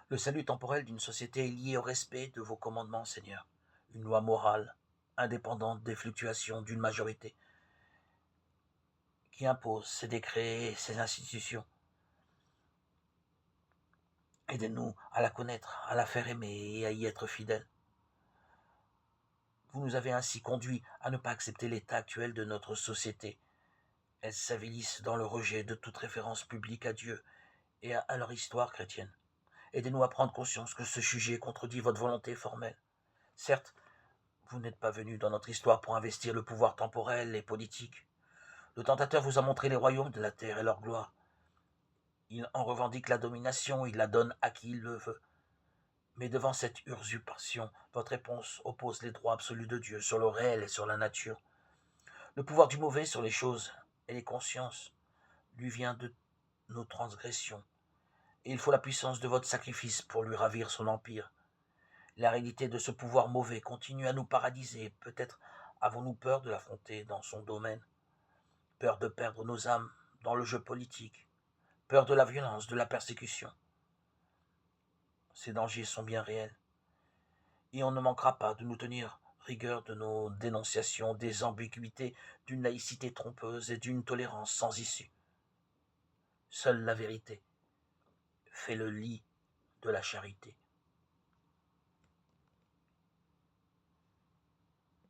Le salut temporel d'une société est lié au respect de vos commandements, Seigneur. Une loi morale, indépendante des fluctuations d'une majorité, qui impose ses décrets et ses institutions. Aidez-nous à la connaître, à la faire aimer et à y être fidèles. Vous nous avez ainsi conduits à ne pas accepter l'état actuel de notre société. Elle s'avilisse dans le rejet de toute référence publique à Dieu et à leur histoire chrétienne. Aidez-nous à prendre conscience que ce sujet contredit votre volonté formelle. Certes, vous n'êtes pas venu dans notre histoire pour investir le pouvoir temporel et politique. Le tentateur vous a montré les royaumes de la terre et leur gloire. Il en revendique la domination, il la donne à qui il le veut. Mais devant cette usurpation, votre réponse oppose les droits absolus de Dieu sur le réel et sur la nature. Le pouvoir du mauvais sur les choses et les consciences lui vient de nos transgressions. Et il faut la puissance de votre sacrifice pour lui ravir son empire. La réalité de ce pouvoir mauvais continue à nous paralyser. Peut-être avons-nous peur de l'affronter dans son domaine, peur de perdre nos âmes dans le jeu politique, peur de la violence, de la persécution. Ces dangers sont bien réels, et on ne manquera pas de nous tenir rigueur de nos dénonciations des ambiguïtés d'une laïcité trompeuse et d'une tolérance sans issue. Seule la vérité fait le lit de la charité.